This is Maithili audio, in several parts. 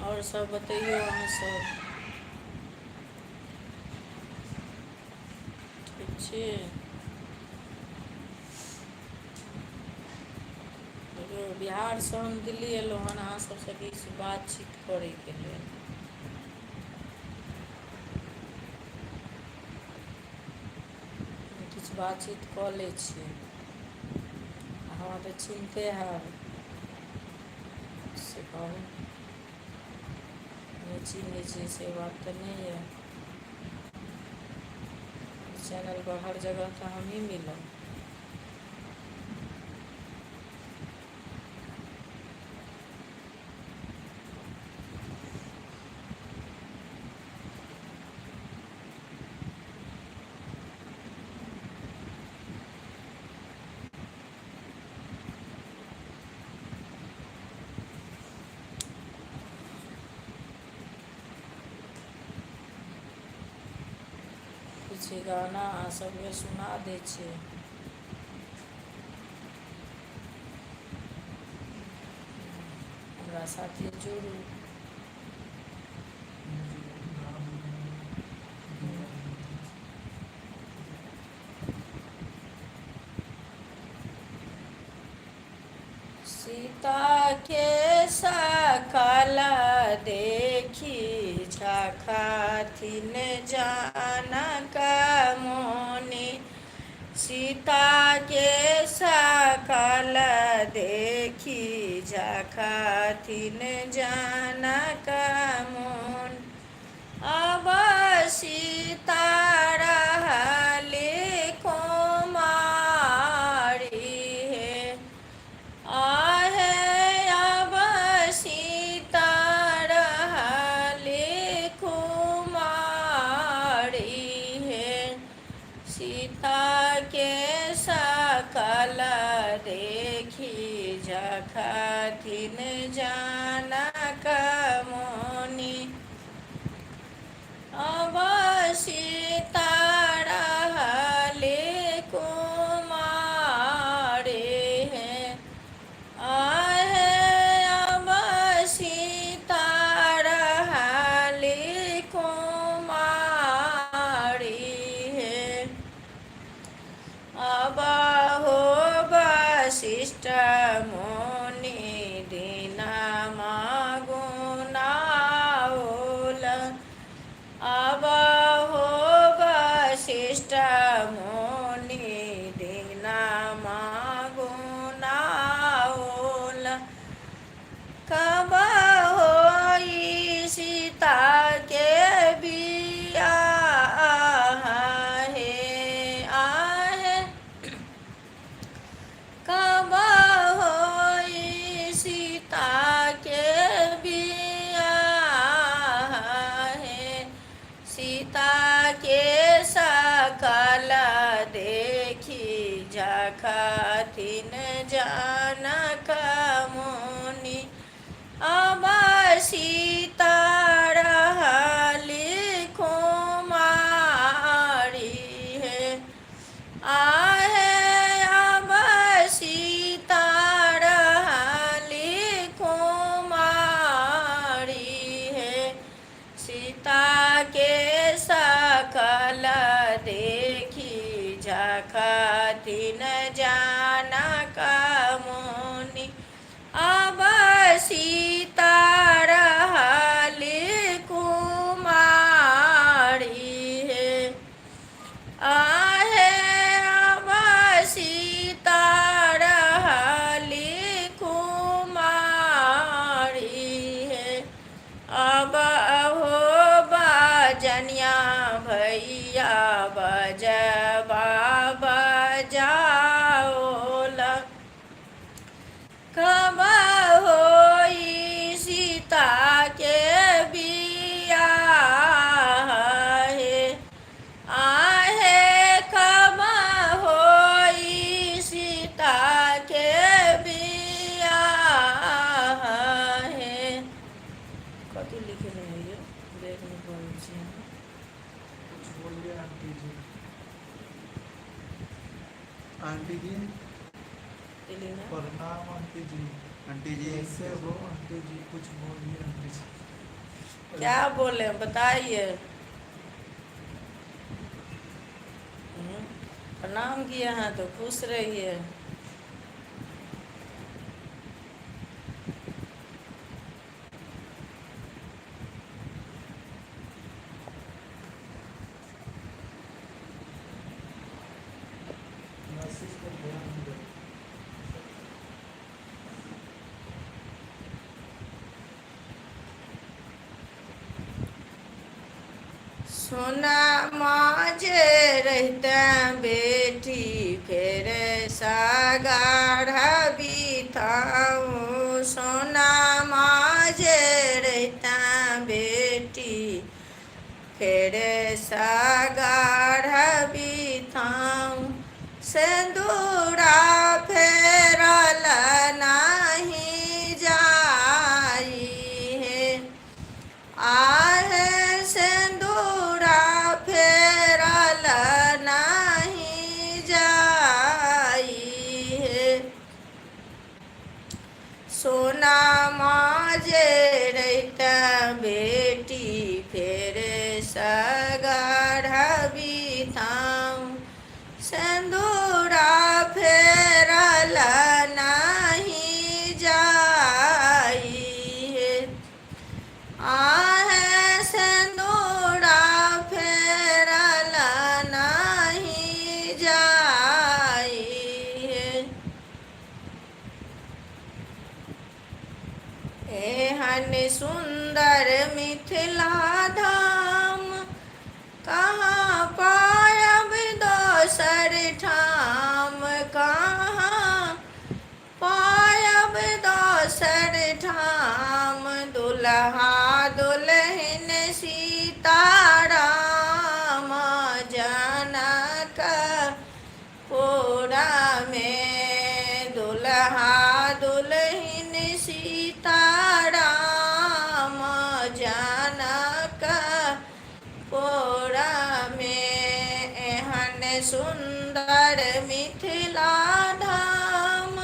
और सब बतैयो अहाँ सब ठीक छी? बिहारसँ हम दिल्ली एलहुँ हन अहाँ सबसँ किछु बातचीत करैके लेल। किछु बातचीत कऽ लै छी। हमरा तऽ चिन्हते हैब से कहू, नहि चिन्है छी से बात तऽ नहि यऽ। चैनल पर हर जगह तऽ हम ही मिलब। किछु गाना अहाँ सबके सुना दै छियै। हमरा साथे जुड़ू। सीता के सकल देखी झखथिन जानक मोनि। सीता के सकल देखी झखथिन जानक मोनि। अब सीता रहली कुमारी हे, आहे अब सीता रहली कुमारी हे। सीता के सकल देखी झखथिन जानक मोनि। अब सीता रहली कुमारी हे, आहे अब सीता रहली कुमारी हे। अब हो वशिष्ठ मुनि दिनमा गुनाओल। अब हो वशिष्ठ मुनि दिनमा गुनाओल। कब होई सीता के बियाह हे, आहे कब होई सीता के बियाह हे। सीता के सकल देखी झखथिन जानक मुनि। अब सीता रहली कुमारी हे, आहे अब सीता रहली कुमारी हे। सीता के सकल देखी झखथिन जानक मुनि। अब सीता रहली कुमारी हे, आहे अब सीता रहली कुमारी हे। अब हो कहियो देख नहीं पाबै छी हम। कुछ बोलिए आंटी जी। आंटी जी एलिना प्रणाम आंटी जी। आंटी जी कैसे हो आंटी जी? कुछ बोलिए आंटी जी। क्या बोले बताइए। प्रणाम किए हैं तो खुश रहिए। मैसेज पर ध्यान दो। सोना माजे रहते बेटी फेर सागार बिताऊँ। सोना माजे रहते बेटी फेर सागार बिताऊँ। सिंदूरा फेरल नहीं जाई है। आहे सिंदूरा फेरल नहीं जाई है। सोना माजे रहते बेटी फेर सगार बिताऊँ। सिंदूरा फेरल नहीं जाई है। आहे सिंदूरा फेरल नहीं जाई है। एहन सुंदर मिथिला धाम कहाँ पायब दोसर ठाम। कहाँ पायब दोसर ठाम। दुल्हा दुल्हन सीताराम जनक पुरा में। दुल्हा दुल्हन सीताराम जनक पुरा में। एहन सुंदर मिथिला धाम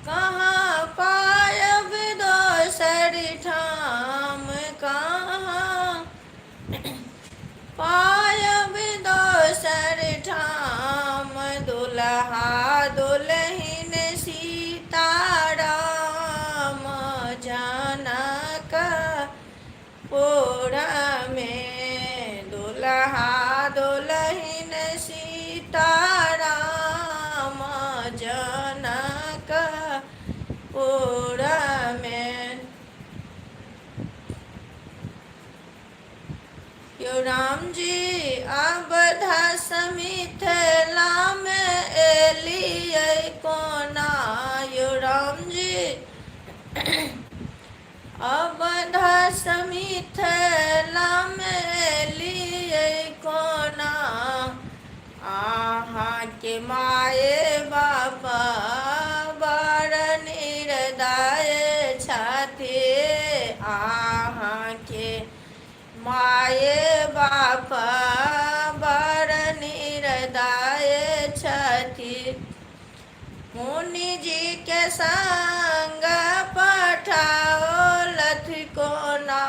कहाँ पायब दोसर ठाम। कहाँ पायब दोसर ठाम। दुल्हा दुल्हन सीताराम जनक पुरा में। दुल्हा दुल्हन सीताराम जनक पुरा में। यो राम जी अवधा मिथिला में एलियै कोना। यो राम जी अवधा मिथिला में एलियै कोना। अहाँ के माए बाबा बड़ निर्दय छथि। अहाँ के माए बापा बड़ निर्दय छथि। मुनि जी के संग पठाओलथ कोना।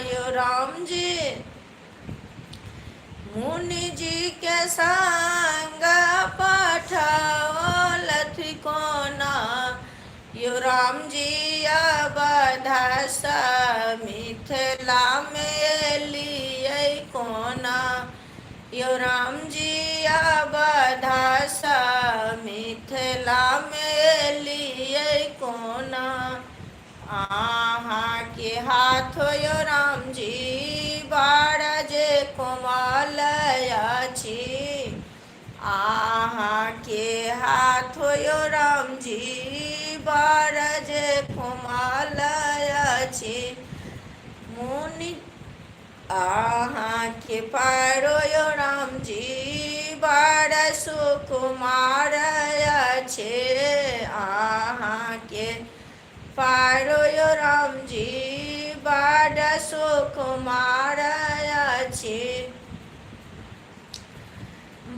यो राम जी मुनि जी के संग पठाओलथ कोना। यो राम जी अवधा मिथिला में एलियै कोना। यो राम जी अवधा मिथिला में एलियै कोना। अहाँ के हाथ यो राम जी बड़ जे कोमल अछि। अहाँ के हाथ यो राम जी बड़ जे कोमल अछि। मुनि अहाँ के पैरो यो राम जी बड़ सुकुमार अछि। अहाँ के पैरो यो राम जी बड़ सुकुमार अछि।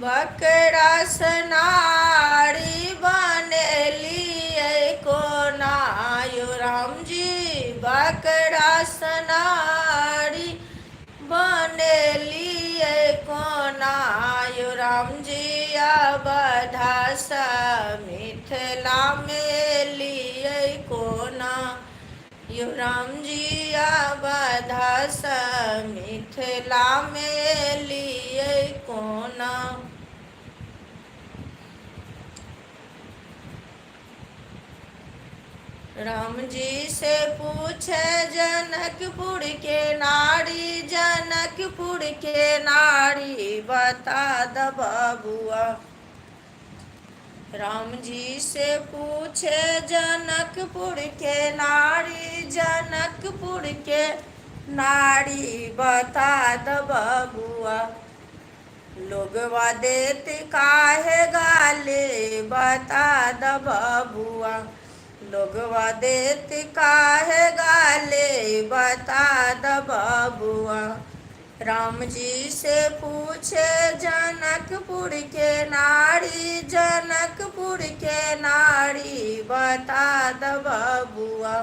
बकरा सनारी बनेलियै कोना यो राम जी, बकरा सनारी बनेलियै कोना यो राम जी, अवधा सँ मिथिला में एलियै कोना यो राम जी, अवधा सँ मिथिला में एलियै कोना। राम जी से पूछे जनकपुर के नारी, जनकपुर के नारी बता द बबुआ। राम जी से पूछे जनकपुर के नारी, जनकपुर के नारी बता द बबुआ। लोगवा देत काहे गाले बता द बबुआ। लोगवा देत काहे गाले बता द बबुआ। राम जी से पूछे जनकपुर के नारी, जनकपुर के नारी बता द बबुआ।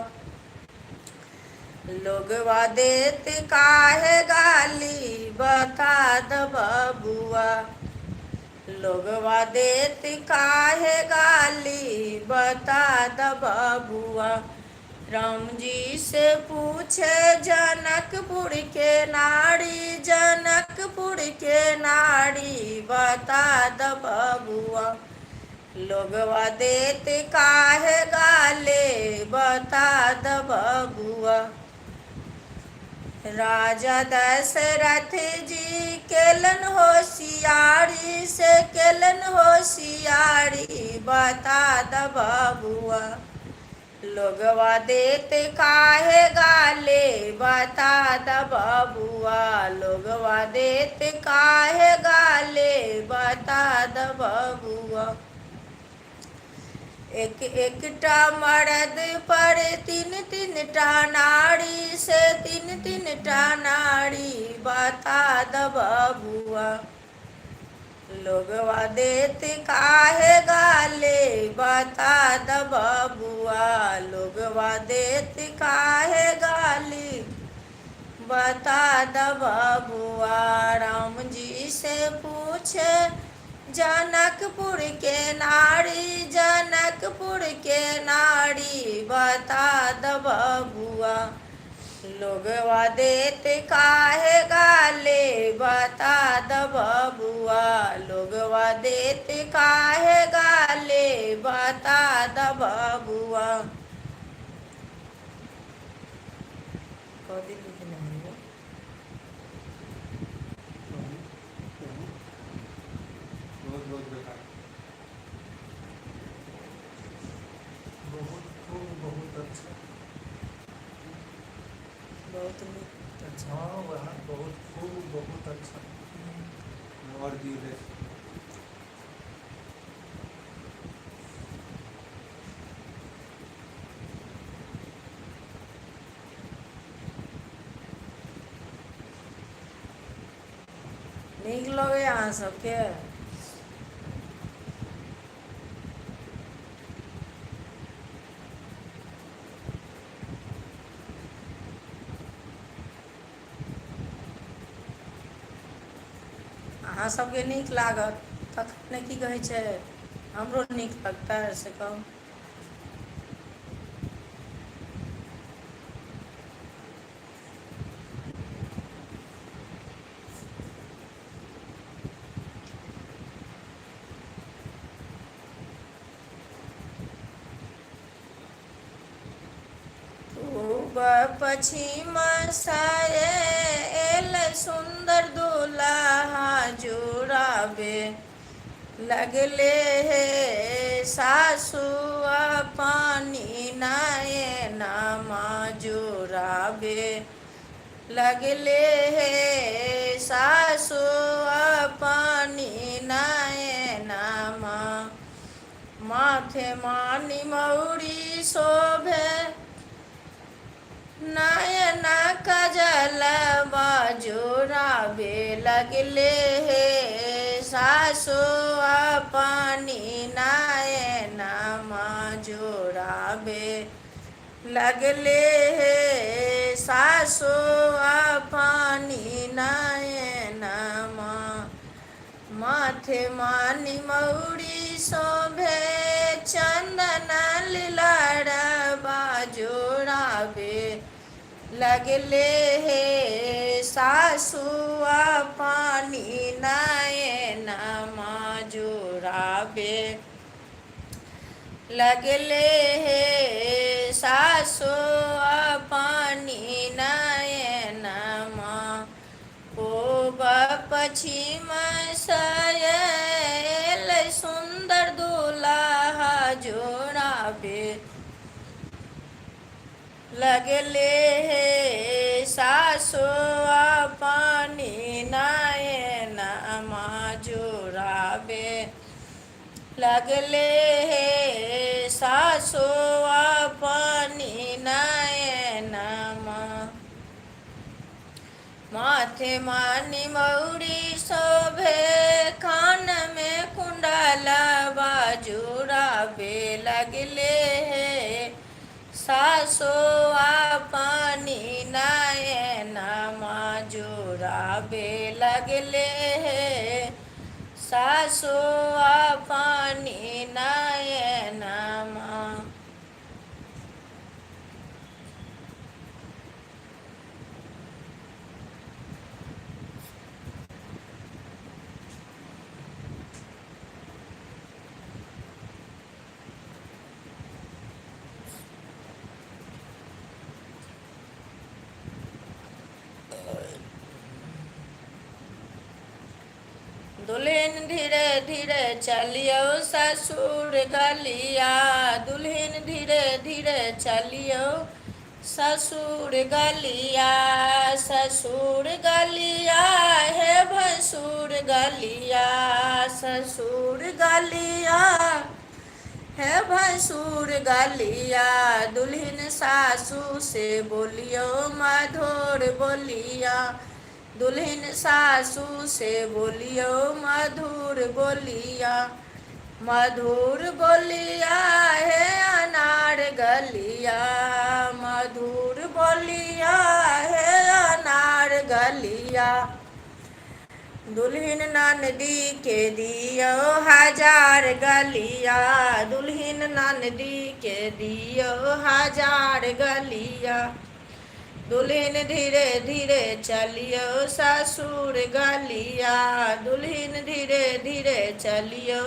लोगवा देत काहे गाली बता द बबुआ। लोगवा देत काहे गाली बता द बबुआ। राम जी से पूछे जनकपुर के नारी, जनकपुर के नारी बता द बबुआ। लोगवा देत काहे गाले बता द बबुआ। राजा दशरथ जी केलन होशियारी से, केलन होशियारी बता द बबुआ। लोगवा देत काहे गाले बता द बबुआ। लोगवा देत काहे गाले बता द बबुआ। एक एकटा मर्द पर तीन तीन टा नारी से, तीन तीन टा नारी बता द बबुआ। लोगवा देत काहे गाले बता द बबुआ। लोगवा देत काहे गाली बता द बबुआ। राम जी से पूछे जनकपुर के नारी, जनकपुर के नारी बता द बबुआ। लोगवा देत काहे गाले बता द बबुआ। लोगवा देत काहे गाले बता द बबुआ। बहुत अच्छा। हाँ वह बहुत खूब, बहुत अच्छा। और धीरे नीक लगे अहाँ सबके। अहाँ सबके नीक लागत तखन की कहै छै, हमरो नीक लगतै से कहू। पश्चिम साये एल सुंदर दुल्हा जुड़ाबे लगले हे सासु पानी नयनमा जुड़ाबे लगले हे सासु पानी नयनमा। माथे मानी मौरी शोभे नयन कजल जोड़ावे लगले हे सासो अपनी नयन जोड़ावे लगले हे सासो अपनी नयन माथे मानी मौरी शोभे चंदन लीलाड़बा जोड़ावे लगले हे सासु अपनी नयन जोड़ावे लगले हे सासु अपनी नयन पूब पश्चिम सयल सुंदर दुल्हा जोड़ावे लगले हे सासु अपनी नयन जोड़ावे लगले हे सासु अपनी नयन माथे मानी मौरी शोभे कान में कुंडलबा जोड़ावे लगले हे सासो अपनी नयन जोड़ावे लगले हे सासो अपनी नयन दुल्हन धीरे धीरे चलियो ससुर गलिया दुल्हन धीरे धीरे चलियो ससुर गलिया हे भसुर गलिया ससुर गलिया है भसुर गलिया दुल्हन सासू से बोलियो मधुर बोलिया दुल्हन सासू से बोलियो मधुर बोलिया है अनार गलिया मधुर बोलिया है अनार गलिया दुल्हन नंदी के दियो हजार गलिया दुल्हन नंदी के दियो हजार गलिया दुल्हन धीरे धीरे चलियो ससुर गलिया दुल्हन धीरे धीरे चलियो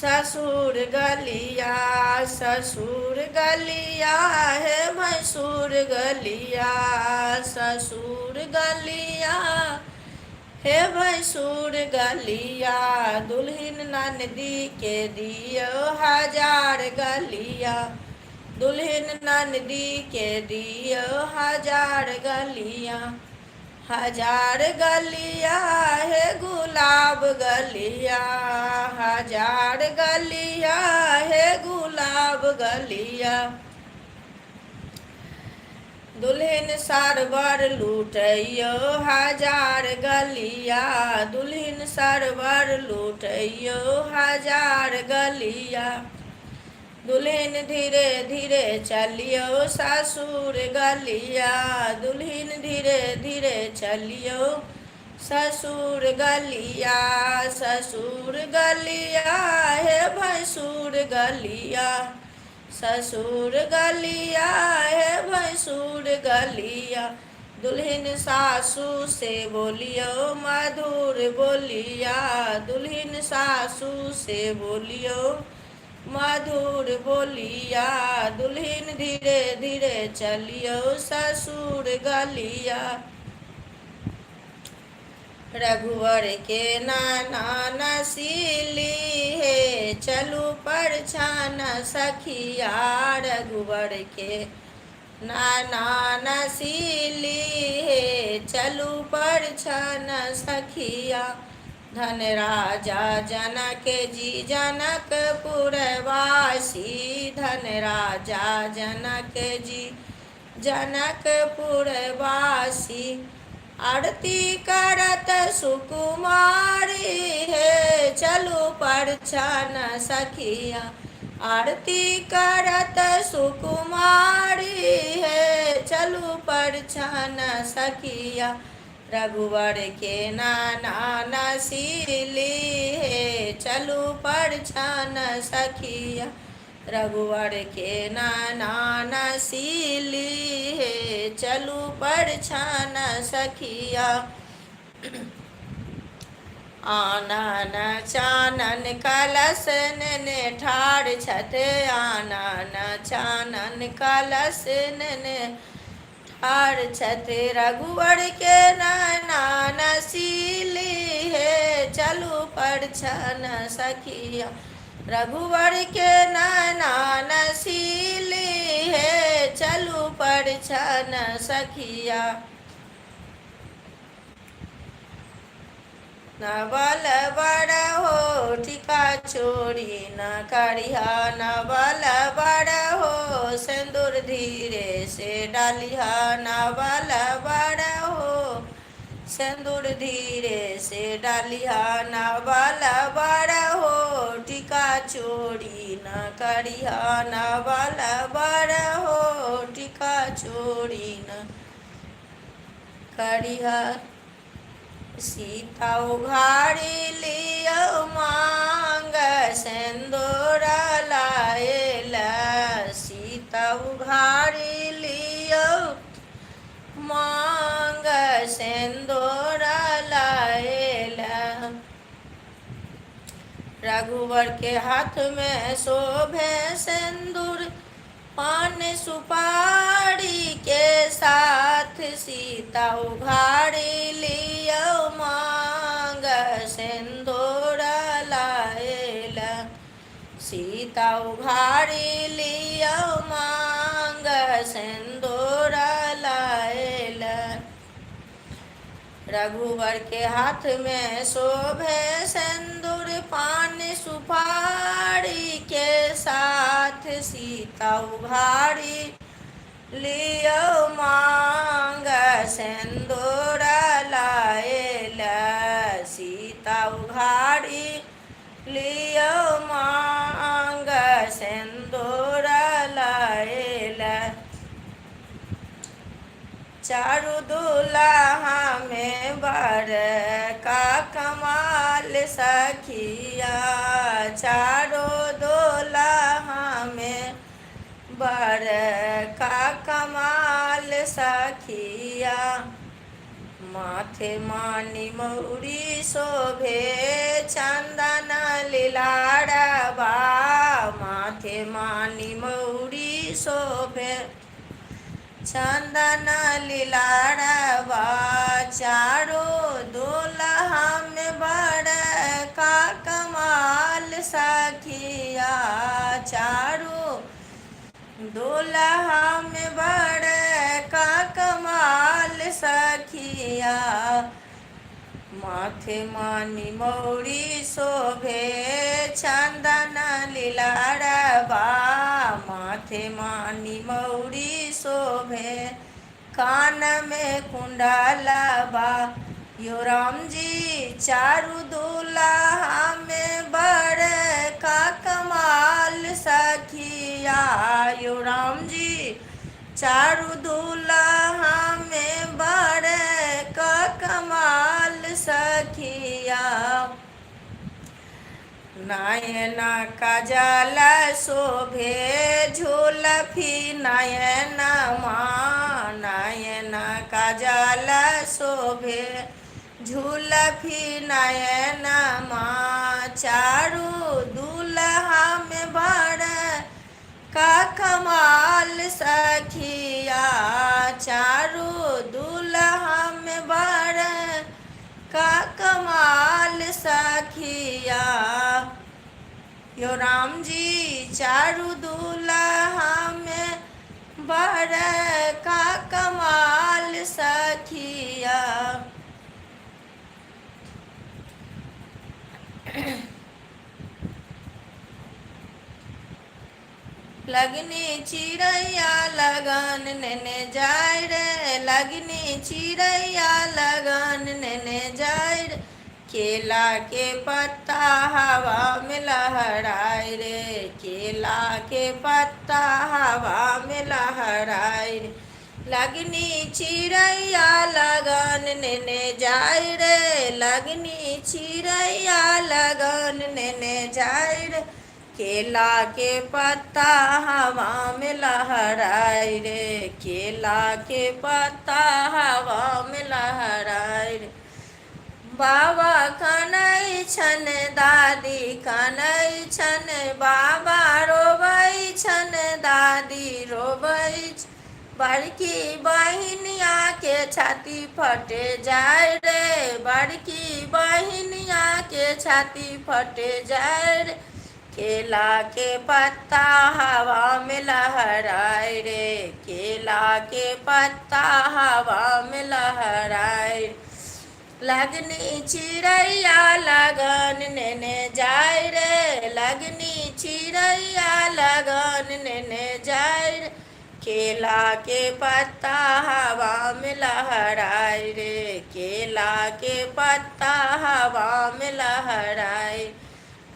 ससुर गलिया है भसुर गलिया ससुर गलिया हे भसुर गलिया दुल्हन नंदी के दियो हजार गलिया दुल्हन नंदी के दियो हजार गलिया है गुलाब गलिया हजार गलिया है गुलाब गलिया दुल्हन सरवर लूटैयो हजार गलिया दुल्हन सरवर लूटैयो हजार गलिया दुल्हन धीरे धीरे चलियो ससुर गलिया दुल्हन धीरे धीरे चलियो ससुर गलिया है भसुर गलिया ससुर गलिया है भसुर गलिया दुल्हन सासू से बोलियो मधुर बोलिया दुल्हन सासू से बोलियो मधुर बोलिया दुल्हन धीरे धीरे चलियो ससुर गलिया रघुवर के नाना नसीली है चलू पर छान सखिया रघुवर के नाना नसीली है चलू पर छान सखिया धन राजा जनक जी जनकपुरवासी, धन राजा जनक जी जनकपुरवासी। आरती करत सुकुमारी है, चलू परछन सखिया। आरती करत सुकुमारी है, चलू परछन सखिया। रघुवर के नाना नसीली है, चलू परछन सखिया। रघुवर के नाना नसीली है, चलू परछन सखिया। आनन चानन कलश ने ठाड़ छते, आनन चानन कलश ने ठाड़ छते। रघुवर के नैना नसीली है, चलू परछन सखिया। रघुवर के नैना नसीली है, चलू परछन सखिया। न बल बड़ हो टिका चोरी न करिहा, न बल बड़ हो सिंदूर धीरे से डालिहा। न बल बड़ हो सिंदूर धीरे से डालिहा, न बल बड़ हो टिका चोरी न करिहा। न बल बड़ हो टिका चोरी न करिहा। सीता उघाड़ी लियो मांग सिंदूर लाएला, सीता उघाड़ी लियो मांग सिंदूर लाएला। रघुवर के हाथ में शोभे सिंदूर, पान सुपारी के साथ सीता उघाड़ी लियो मांग सिंदूर लाएला। सीता उघाड़ी लियो मांग सिंदूर लाएला। रघुवर के हाथ में शोभे सिंदूर, पान सुपारी के साथ सीता उघाड़ी लियो मांग सिंदूर लाएला। सीता उघाड़ी लियो मांग सिंदूर लाएला। चारू दुल्हा में बर का कमाल सखिया, चारो दुल्हा में बर का कमाल सखिया। माथे मानी मौरी शोभे चंदन लीलाड़बा, माथे मानी मौरी शोभे चंदन लीलाड़बा। चारो दुल्हा में बड़ का कमाल सखिया, चारो दुल्हा में बड़ का कमाल सखिया। माथे मानी मौरी शोभे चंदन लीलाड़बा, माथे मानी मौरी शोभे कान में कुंडलबा। यो राम जी चारू दुल्हा में बड़ का कमाल सखिया, यो राम जी चारू दुल्हा में बड़ का कमाल सखिया। नयन काजल शोभे झुलफी नयन माँ, नयन काजल शोभे झुलफी नयन माँ। चारू दुल्हा में बड़ का कमाल सखिया, चारू दुल्हा में बड़ का कमाल सखिया। यो राम जी चारू दुल्हा में बड़ का कमाल सखिया। लगनी चिड़ैया लगन नेने जाय रे, लगनी चिड़ैया लगन नेने जाय रे, केला के पत्ता हवा में लहराए रे, केला के पत्ता हवा में लहराए रे, लगनी चिड़ैया लगन नेने जाय रे, लगनी चिड़ैया लगन नेने जाय रे, केला के पत्ता हवा में लहराए रे, केला के पत्ता हवा में लहराए रे, बाबा कनै छन दादी कनै छन, बाबा रोबै छन दादी रोबै छन, बड़की बहिनिया के छाती फटे जाय रे, बड़की बहिनिया के छाती फटे जाय रे, केला के पत्ता हवा में लहराए रे, केला के पत्ता हवा में लहराए, लगनी चिड़ैया लगन नेने जाय रे, लगनी चिड़ैया लगन नेने जाय रे, केला के पत्ता हवा में लहराए रे, केला के पत्ता हवा में लहराए,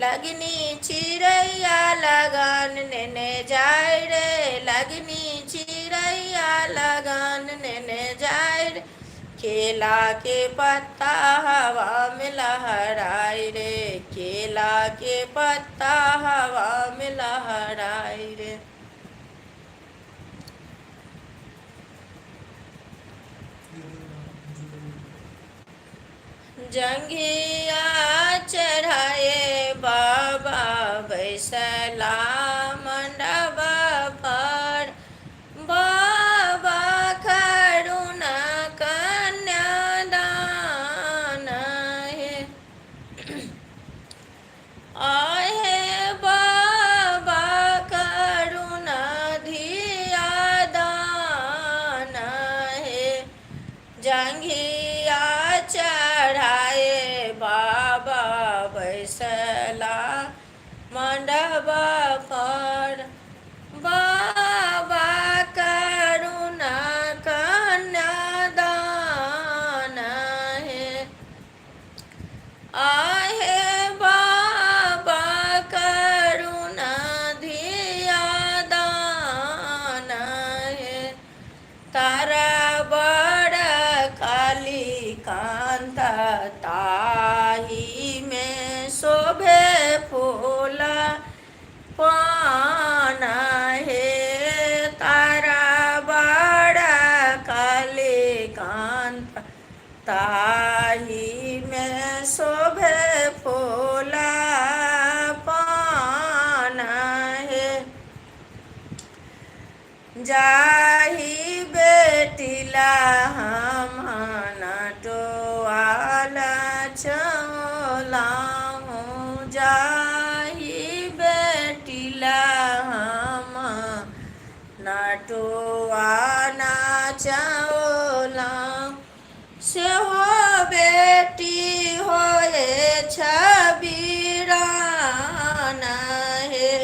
लगनी चिड़ैया लगन नेने जाय रे, लगनी चिड़ैया लगन नेने जाय रे, केला के पत्ता हवा में लहराए रे, केला के पत्ता हवा में लहराए रे। जंघिया चढ़ाए बाबा बैसला मंडप पर, बाबा करुणा कन्यादान है, आहे बाबा करुणा धिया दान है, जंघिया चढ़ाए बाबा बैसला मंडप पर, बाबा करुणा कन्यादान है, आहे बाबा करुणा धिया दान है, तारा बड़ काली कांत ताही में शोभे फूल पान है, तारा बड़ काली कांत ताही में शोभे फूल पान है, जाही बेटिला हम नटवाला चलाऊं, जाही बेटिला हम नटवाना चलाऊं, से हो बेटी होए छबीरान है,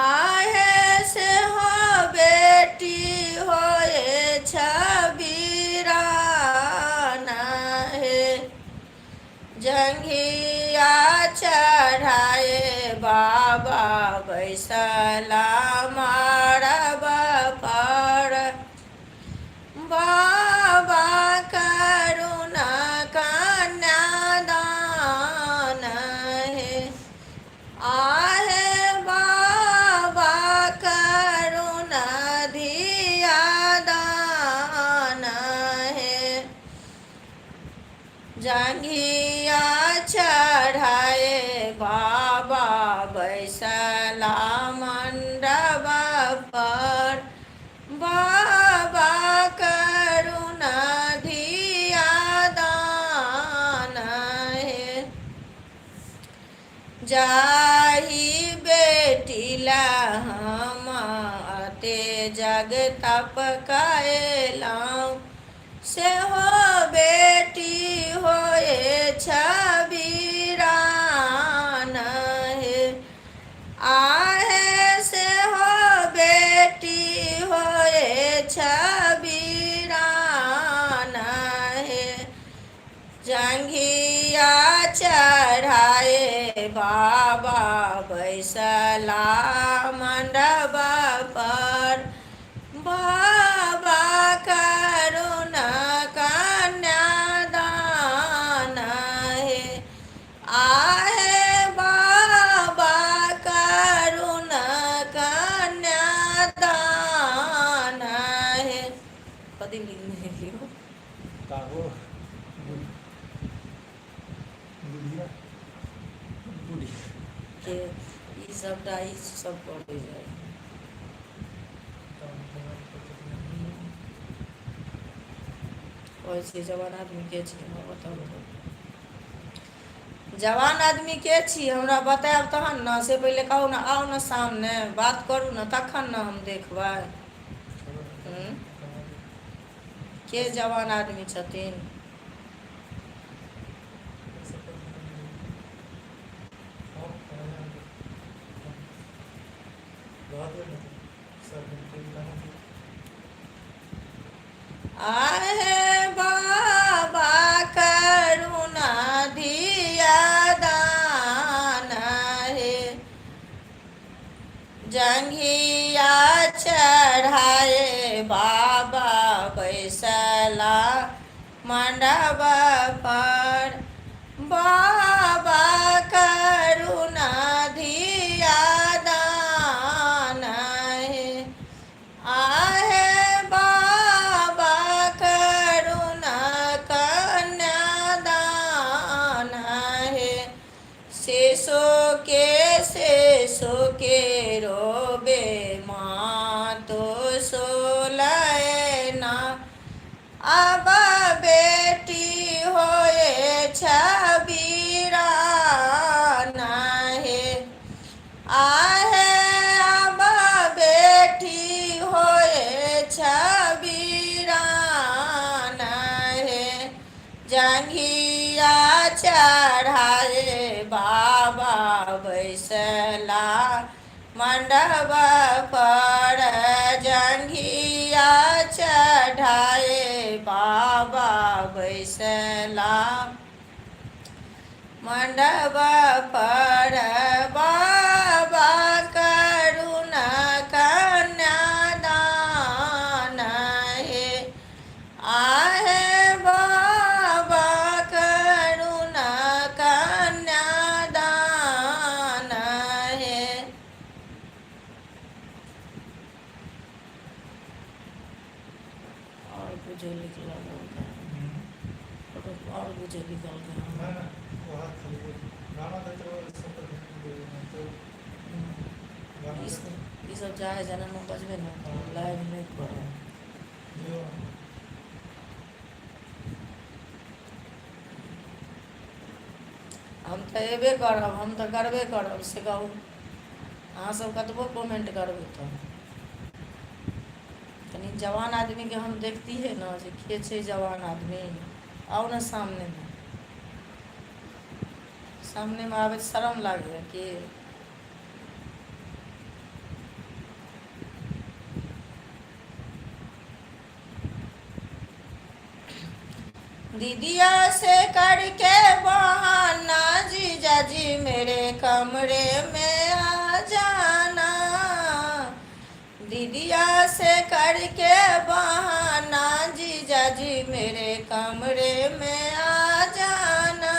आहे से हो बेटी होए छबीरान है, जंघिया चढ़ाए बाबा बैसला मंडप पर, बाबा करुणा कन्यादान है, आहे बाबा करुणा धिया दान है, जंघिया चढ़ाए बाबा बैसला मंडप पर, बाबा करुणा धिया दान है, जाही बेटिला हम अते जग तप कैलाऊं, से हो बेटी होए छबीरान है, आहे छबीरान है। जंघिया चढ़ाए बाबा बैसला मंडप पर। बाबा करुण कन्यादान है। आहे बाबा करुण कन्यादान है। कदी लिखने लियो कागो बुढ़िया बुढ़िया के ई सब डाई सब पढ़े जाए। वैसे जवान आदमी के छी हमरा बताउ तो। जवान आदमी के छी हमरा बतायब तहन न। से पहिले कहू न, आओ न सामने बात करू न, तखन न हम देखबै। के जवान आदमी छथिन? आहे बाबा करुणा धिया दान है। जंघिया चढ़ाए बाबा बैसला मंडप पर। बाबा करुणा धिया दान है। आहे बाबा करुणा कन्यादान है। शिशु के रोबे माँ तो सोलैना। अब बेटी होए छबीरान है। आहे अब बेटी होए छबीरान है। जंघिया चढ़ाए बाबा बैसला मंडप पर। जंघिया चढ़ाए बाबा बैसला मंडप पर। बाबा करुण कन्यादान है। आहे बाबा करुण कन्यादान है। और कुछ लिखला और कुछ लिखल ये सब चाहे जनम में बजबे न लाइव नहीं पढ़े। हम तो एबे करब, हम तो करबे करब से कहू। अहाँ सब कतबो कमेंट करबै तो कनी जवान आदमी के हम देखती है ना जे के छै जवान आदमी। आओ ना सामने में, सामने में आवे शर्म लागे कि दीदिया से करके बहाना जीजा जी मेरे कमरे में आ जाना। दीदिया से करके बहाना जीजा जी मेरे कमरे में आ जाना।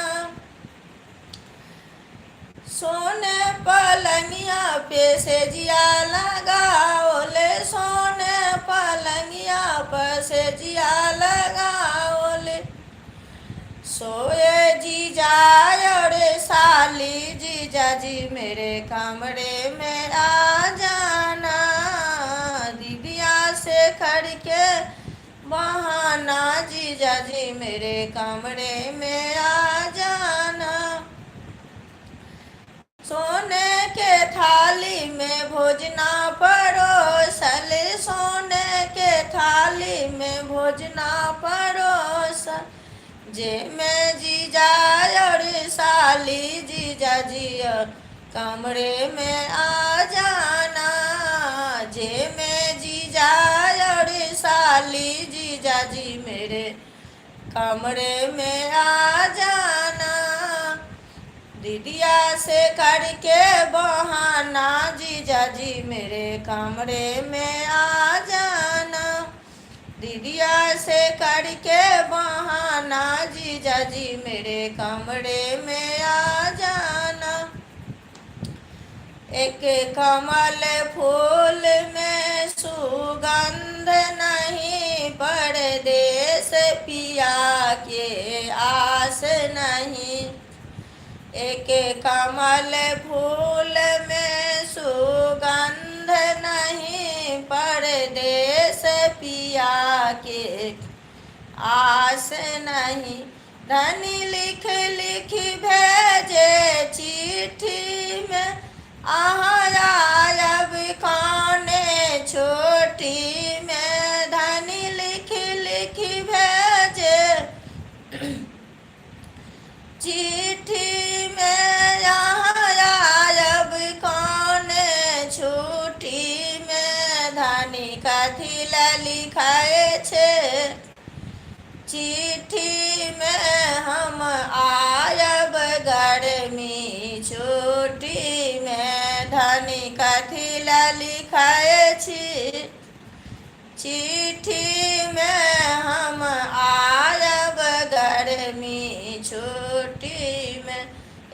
सोने पलंगिया पे से जिया लगाओ ले। सोने पलंगिया पे से जिया लगाओ ले। सोए जीजा और साली जीजा जी मेरे कमरे में आ जाना। दीदिया से खड़के बहाना जीजा जी मेरे कमरे में आ जाना। सोने के थाली में भोजना परोसल। सोने के थाली में भोजना परोसल। जे मैं जीजा और साली जीजा जी कमरे में आ जाना। जे मैं जीजा और डाली जीजा जी मेरे कमरे में आ जाना। दीदिया से करके बहाना जीजा जी मेरे कमरे में आ जाना। दीदिया से करके बहाना जीजा जी मेरे कमरे में आ जाना। एक कमल फूल में सुगंध नहीं, परदेस पिया के आस नहीं। एक कमल फूल में सुगंध नहीं, परदेस पिया के आस नहीं। धनी लिख लिख भेजे चिट्ठी में, अब खाने छोटी में। धनी लिख लिख भेजे चिट्ठी में, अब खाने छुट्टी में। धनी कथी ला लिखाए छे चिट्ठी में, हम आयब गर्मी छुट्टी में। धनी कथी ला लिखाए छी चिट्ठी में, हम आयब गर्मी छुट्टी में।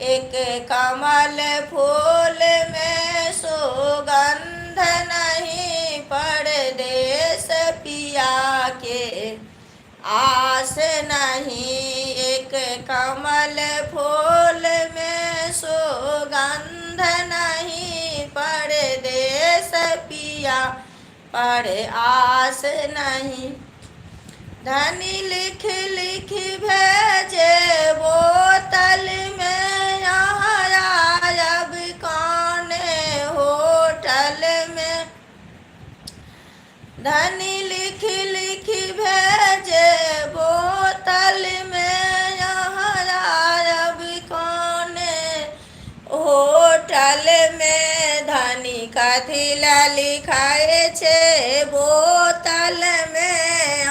एक कमल फूल में सुगंध नहीं, परदेस पिया के आस नहीं। एक कमल फूल में सुगंध नहीं, परदेस पिया पर आस नहीं। धनी लिख लिख भेजे बोतल में, अब कौने होटल में। धनी लिख लिख भेजे बोतल में, अब कौने होटल में। धनी कथी ला लिखाए छे बोतल में,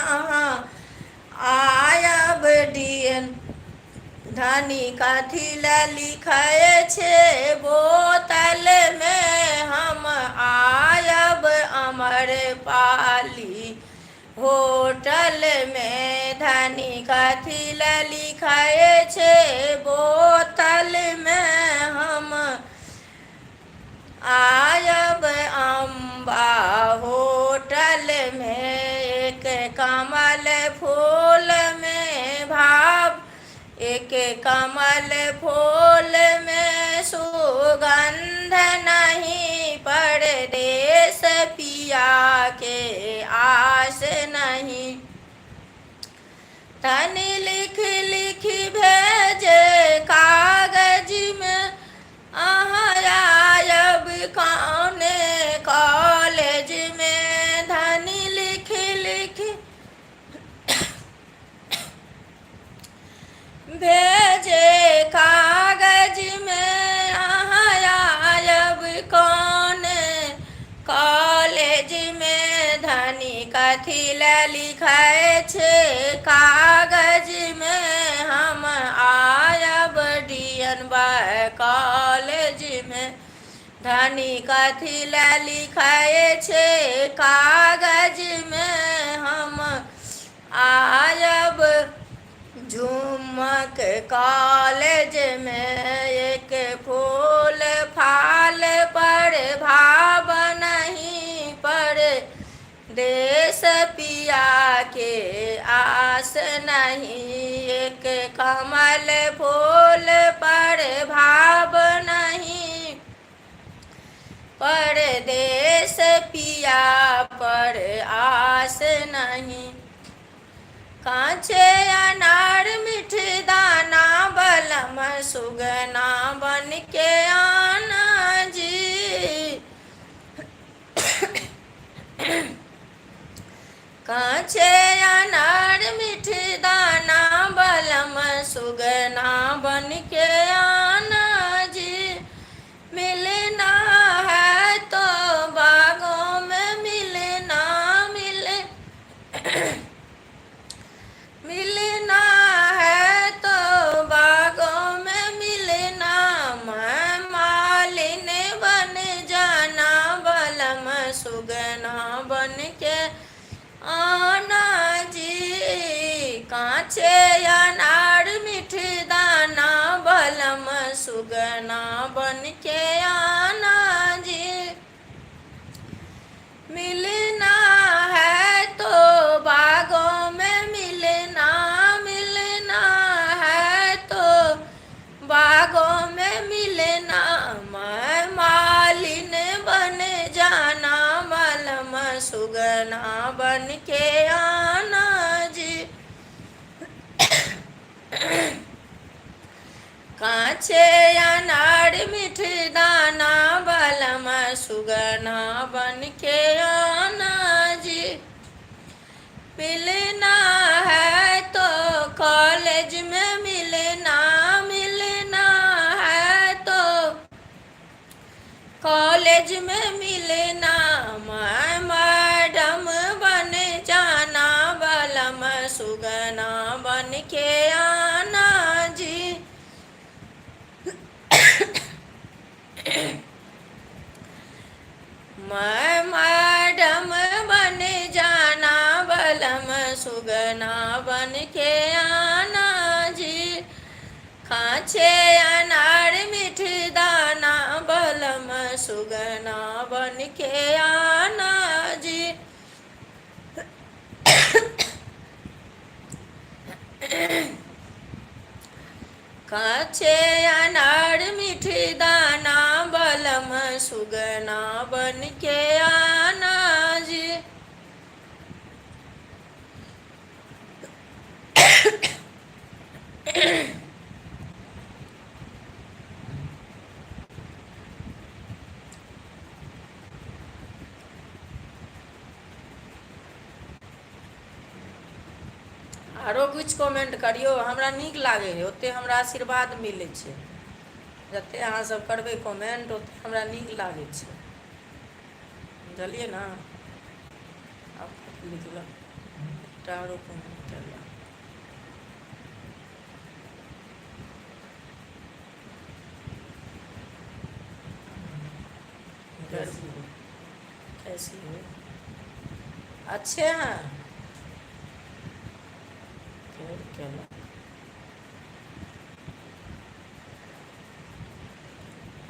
आयब डियन। धनी कथी ला लिखाए छे बोतल में, हम आयब अमर पाली होटल में। धनी कथी ला लिखाए छे बोतल में, हम आयब अम्बा होटल में। एक कमल फूल में भाव, एक कमल फूल में सुगंध नहीं, परदेस पिया के आस नहीं। धनी लिख लिख भेजे कागज में, आयब कौने कॉलेज में। धनी लिख लिख भेजे कागज में, आयब कौने कॉलेज में। धनी कथी ला लिखाए छे कागज में, हम आयब डियन कॉलेज में। धनी कथी ला लिखाए छे कागज में, हम आयब झुमक कॉलेज में। एक फूल फाल पर भाव नहीं, पर देश पिया के आस नहीं। एक कमल फूल पर भाव नहीं, पर देश पिया पर आस नहीं। कांचे अनार मीठ दाना, बलम सुगना बन के आना जी। कांचे अनार मीठ दाना, बलम सुगना बन के आना जी। मिलना है तो बागों में मिलना, मिले सुगना बन के आना जी। मिलना है तो बागों में मिलना, मिलना है तो बागों में मिलना। मैं मालिन बन जाना, मलम सुगना बन के आना जी। कांचे अनार मीठ दाना, बलम सुगना बन के आना जी। मिलना है तो कॉलेज में मिलना, मिलना है तो कॉलेज में मिलना। मैं मैडम बन जाना, बलम सुगना बन के आना जी। मैं मैडम बन जाना, बलम सुगना बन के आना जी। कांचे अनार मीठ दाना, बलम सुगना बन के आना जी। कांचे अनार मीठ दाना, बलम सुगना बन के आना जी। आरो कुछ कमेंट करियो, हमरा नीक लागे है, ओते हमरा आशीर्वाद मिले छै। जते अहाँ सब करबै कमेंट ओते हमरा नीक लागे छै, बुझलिए ना। अब लिखलक आरो कमेंट करला। कैसी हो? अच्छे हैं।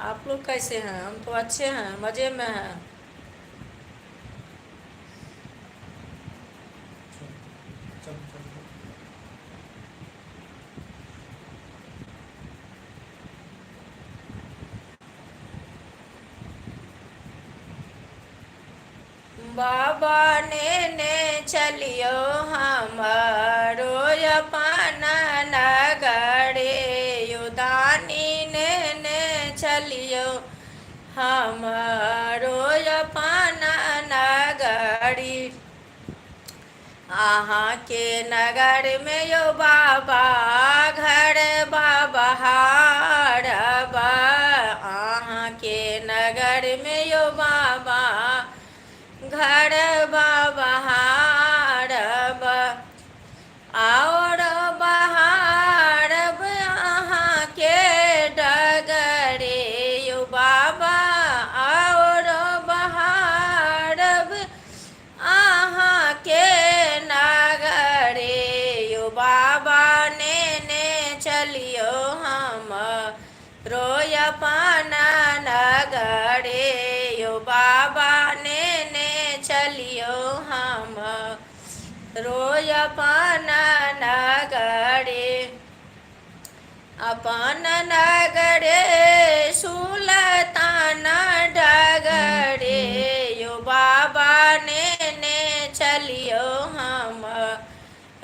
आप लोग कैसे हैं? हम तो अच्छे हैं, मज़े में हैं। बाबा ने चलियो हमारो अपन नगरे, युदानी ने चलियो हमारो अपन नगरी। अहाँ के नगर में यो बाबा घर बाबा हारबा। अहाँ के नगर में यो बाबा घर बाबा हारब। और बहारब अहाँ के डगरे यो बाबा। और बहारब अहाँ के नगरे यो बाबा ने चलियो हम रोय अपन नगरे। यो बाबा ने चलियो हम रोय अपन नगरे। अपन नगरे सुलतान डगरे। यो बाबा ने चलियो हम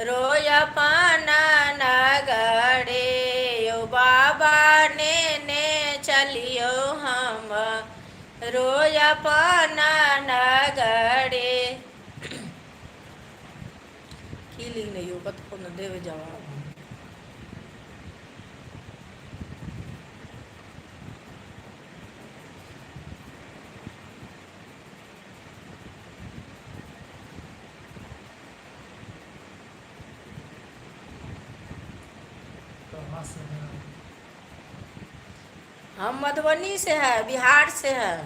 रोय अपन नगरे। यो बाबा ने चलियो हम रोय अपन नगरे। की लिखने यो कतको न देवे जवाब। हम मधुबनी से है, बिहार से है,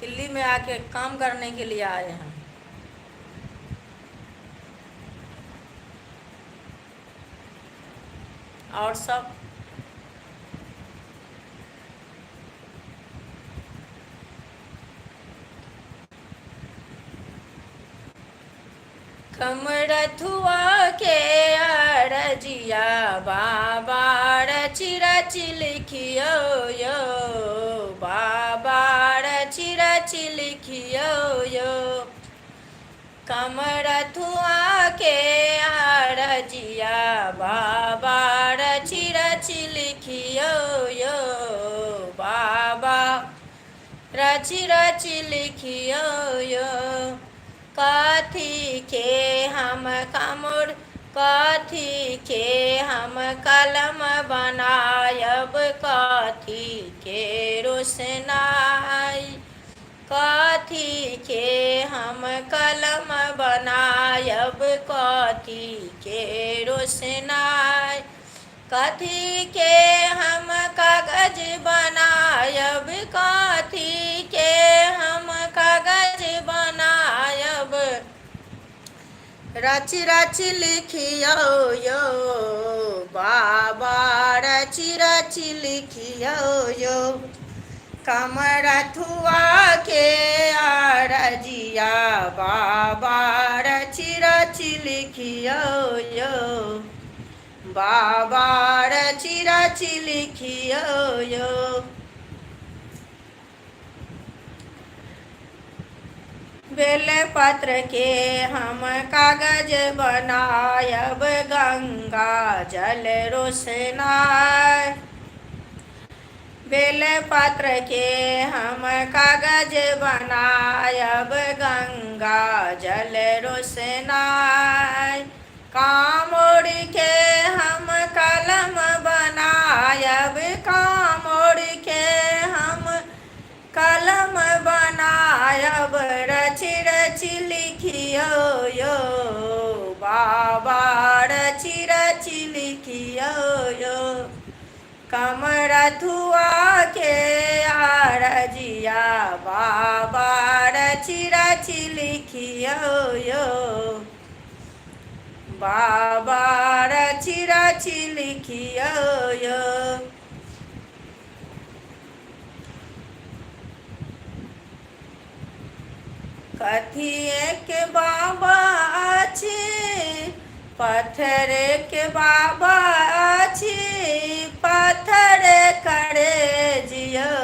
दिल्ली में आके काम करने के लिए आए हैं। और सब कमरथुआ के अरजिया बाबा रची रची लिखियो यो, बाबा रची रची लिखियो यो। कमरथुआ के अरजिया बाबा रची रची लिखियो यो, बाबा रची रची लिखियो यो। कथी के हम कमर कथी के हम कलम बनायब, कथी के रोशनाई, कथी के हम कलम बनायब, कथी के रोशनाई, कथी के हम कागज बनायब, कथी के हम कागज बनायब। रची रची लिखियो यो, बाबा रची रची लिखियो यो। कमरथुआ के अरजिया बाबा रची रची लिखियो यो, बाबा रची रची लिखियो यो। बेलपत्र के हम कागज बनायब, गंगा जल रोशनाई, बेलपत्र के हम कागज बनायब, गंगा जल रोशनाई। कामोड़ के हम कलम बनायब, कामोड़ के हम कलम बनायब। रची रची लिखियो यो, बाबा रची रची लिखियो यो। कमरथुआ के अरजिया बाबा रची रची लिखियो यो, बाबा रची रची लिखियो यो। कथी के बाबा अछि, पत्थर के बाबा अछि, पत्थर करे जियो।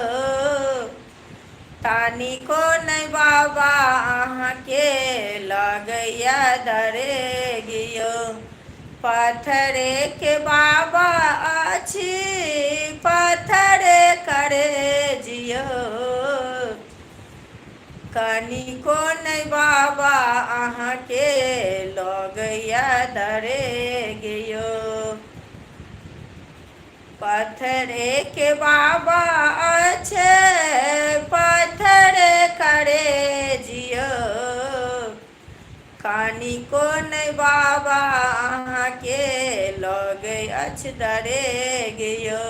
तानी को नहीं बाबा अहाँ के लगैया डरे गियो। पत्थर के बाबा अछि, पत्थर करे जियो। कनी को नहीं बाबा अहाँ के लगैया डरे गियो। पत्थर के बाबा अच्छे, पत्थर करे जियो। कनी को नहीं बाबा अहाँ के लगे अच्छ डरे गियो।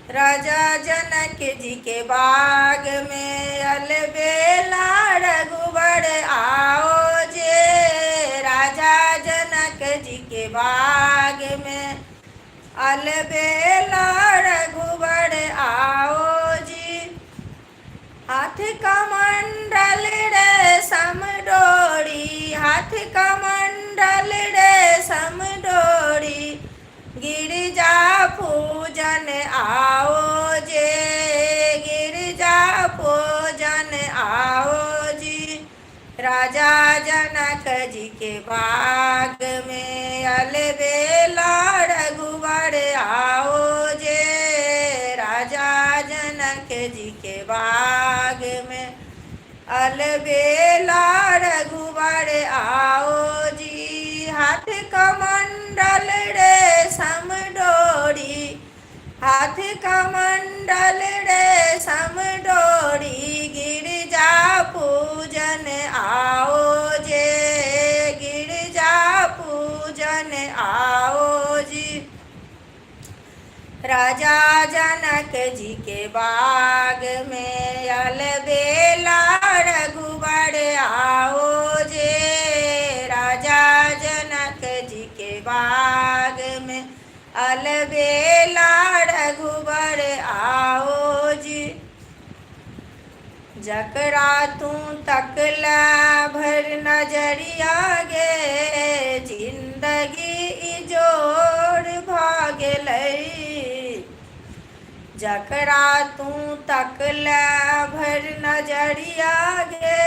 राजा जनक जी के बाग में अलबेला रघुबर आओ जे। राजा जनक जी के बाग में अलबेला रघुबर आओ जी। हाथ कमंडल रे समडोरी, हाथ कमंडल रे समडोरी। गिरजा पूजन आओ जे, गिरजा पूजन आओ जी। राजा जनक जी के बाग में अलबेला रघुबर आओ जे। राजा जनक जी के बाग में अलबेला रघुबर आओ जी। हाथ कमंडल रे समडोरी, हाथ कमंडल रे समडोरी। गिरजा पूजन आओ जे, गिरजा पूजन आओ जी। राजा जनक जी के बाग में अलबेला रघुबर आओ जे। जकरा तू तकला भर नजरिया गे जिंदगी इजोर भागलै। जकरा तू तकला भर नजरिया गे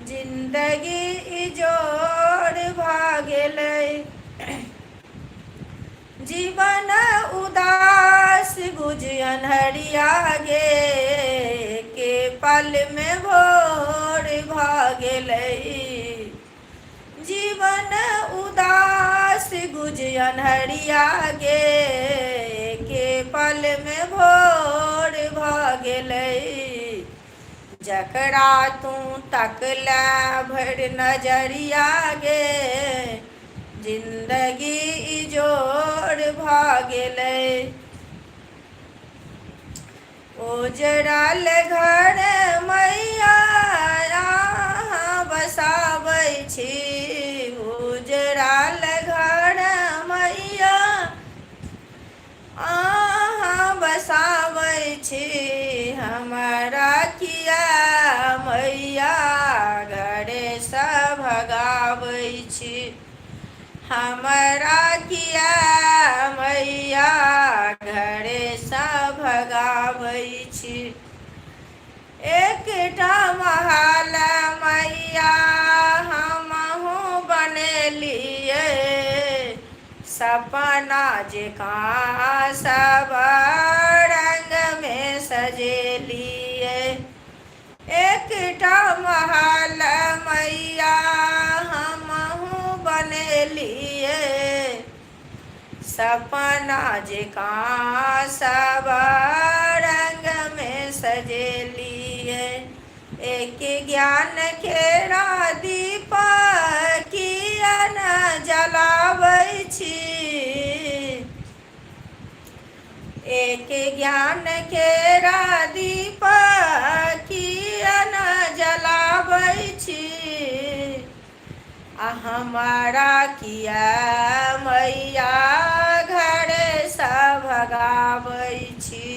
जिंदगी इजोर भागलै। जीवन उदास बुझ अन्हरिया गे के पल में भोर भागलै। जीवन उदास गुज अन्हरिया गे के पल में भोर भागलै। जकरा तू तकला भर नजरिया गे जिंदगी इजोर भागलै। ओजराल घर मैया यहाँ बसाबै छी। ओजराल घर मैया अहाँ बसाबै छी। हमरा किया मैया घरे सँ भगाबै छी। हमरा किया मैया घरे सँ भगाबै छी। एकटा महल मैया हमहूँ बनेलियै सपना जेकाँ सब रंग में सजेलियै। एकटा महल मैया हमहूँ बनेलियै सपना जेकाँ सब रंग में सजेलियै। एक ज्ञान केरा दीपक किया न जलाबै छी। एक ज्ञान केरा दीपक किया न जलाबै छी। हमरा किया मैया घरे सँ भगाबै छी।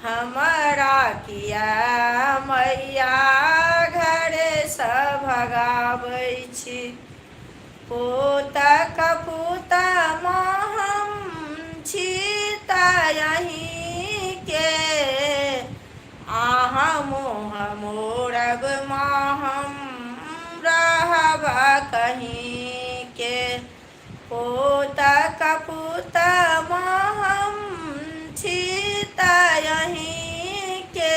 हमरा किया मैया घरे सँ भगाबै छी। पूत कपूत हम छी तहीं के हमहूँ मोरब हम रहब कहीं के। पूत कपूत हम छी तहीं के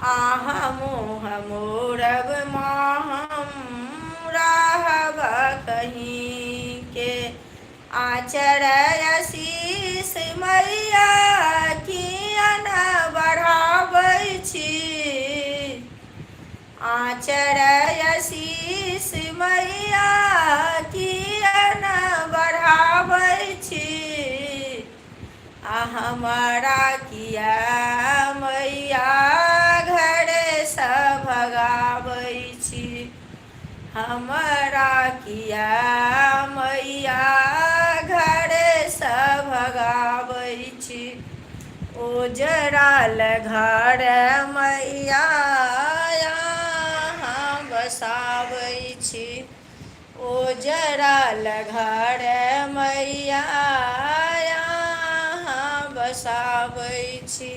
हमहूँ मोरब हम रहब कहीं के। आचर आशीष मैया किया न बढ़ाबै छी। आचर आशीष मैया किया न बढ़ाबै छी। हमरा किया मैया घरे सँ भगाबै छी। हमरा किया मैया घरे सँ भगाबै छी। ओजराल घर मैया यहाँ बसाबै छी। ओजराल घर मैया यहाँ बसाबै छी।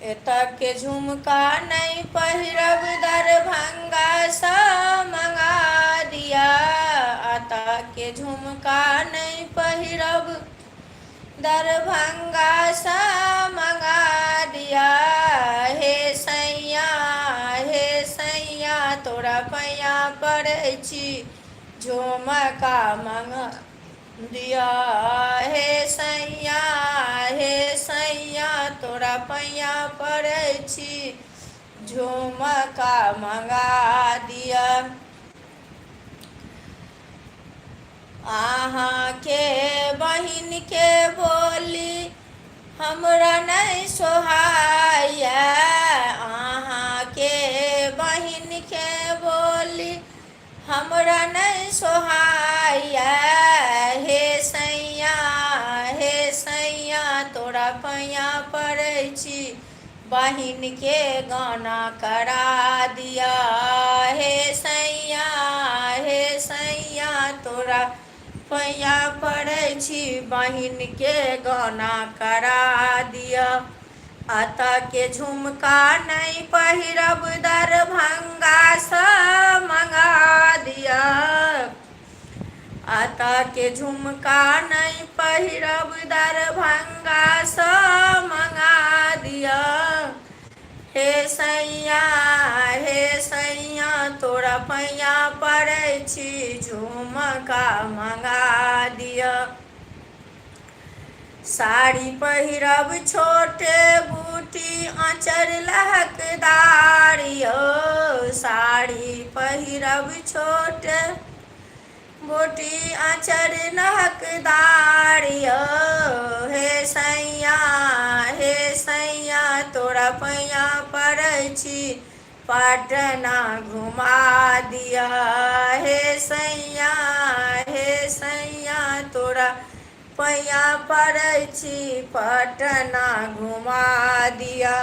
एतक के झुमका नहीं पहिरब दरभंगा सँ मंगा दिया। एतक के झुमका नहीं पहिरब दरभंगा सँ मंगा दिया। हे सैया तोरा पैया पड़ै छी झुमका मंगा दिया। हे सैया तोरा पैया पड़ै छी झुमका मंगा दिया। अहाँ के बहिन के बोली हमरा नहीं सोहाया। अहाँ के बहिन के बोली हमरा नहीं सोहाया। हे सैया तोरा पैया पड़ै छी, बहिन के गाना करा दिया। हे सैया तोरा पैया पड़ै छी, बहिन के गाना करा दिया। आता के झुमका नहीं पहिरब, दरभंगा से मंगा दिया। आता के झुमका नहीं पहिरब, दरभंगा से मंगा दिया। हे सैया तोरा पैया पड़ै छी, झुमका मंगा दिया। साड़ी पहिरब छोटे बूटी आँचर लहकदार यो। साड़ी पहिरब छोटे बूटी आँचर लहकदार यो। हे सैया तोरा पैया पड़ै छी, पटना घुमा दिया। हे सैया तोरा पैया पड़ै छी, पटना घुमा दिया।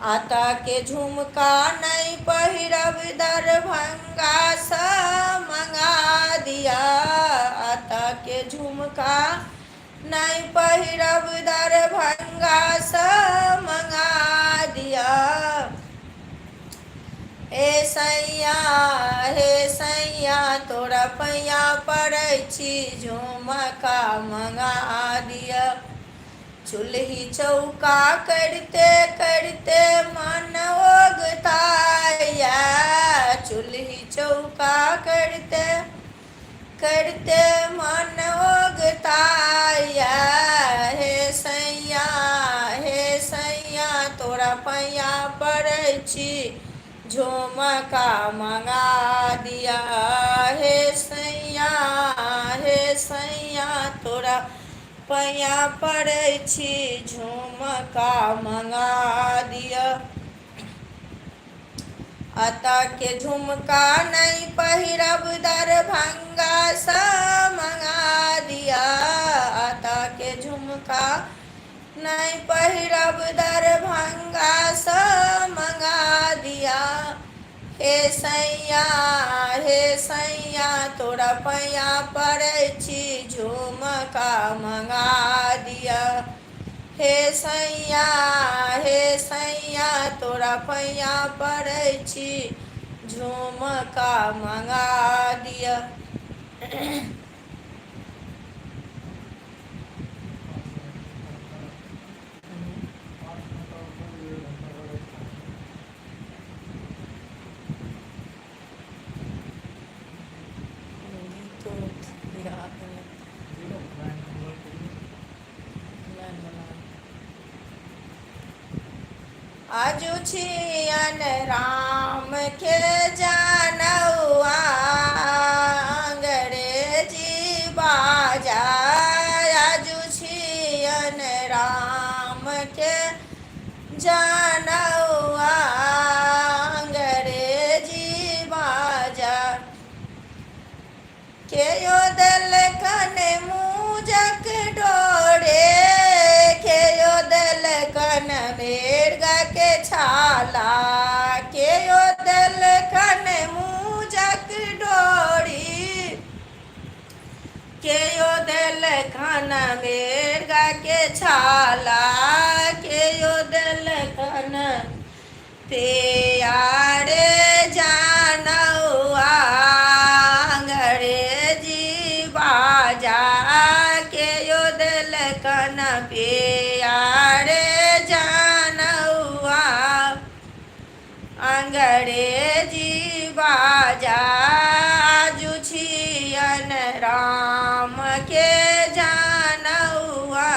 आता के झुमका नहीं पहिरब, दरभंगा से मंगा दिया। आता के झुमका नहीं पहिरब, दरभंगा से मंगा दिया। हे सैया तोरा पैया पड़ै छी, झुमका मंगा दिया। चूल्ही चौका करते करते मन ओगताया। चूल्ही चौका करते करते मन ओगताया। हे सैया तोरा पैया पड़ै छी, झुमका मंगा दिया। हे सैया तोरा पैया पड़ै छी, झुमका मंगा दिया। आता के झुमका नहीं पहिरब, दरभंगा से मंगा दिया। आता के झुमका नहीं पहिरब, दरभंगा से मंगा दिया। हे सैया तोरा पैया पड़ै छी, झुमका मंगा दिया। हे सैया तोरा पैया पड़ै छी, झुमका मंगा दिया। आजू छियन राम के जानौआ, अंग्रेजी बाजा। आजू छियन राम के जानौआ, अंग्रेजी बाजा। केयो देलकन मूजक डोरे, केयो देलकन मेरगा के छाला। केयो देलकन मूजक डोरी, केयो देलकन मेरगा के छाला। केयो देलकन प्यारे जानौआ, अंग्रेजी बाजा। केयो देलकन प्यारे जानौआ, अंग्रेजी बाजा। आजू छियन राम के जानौआ,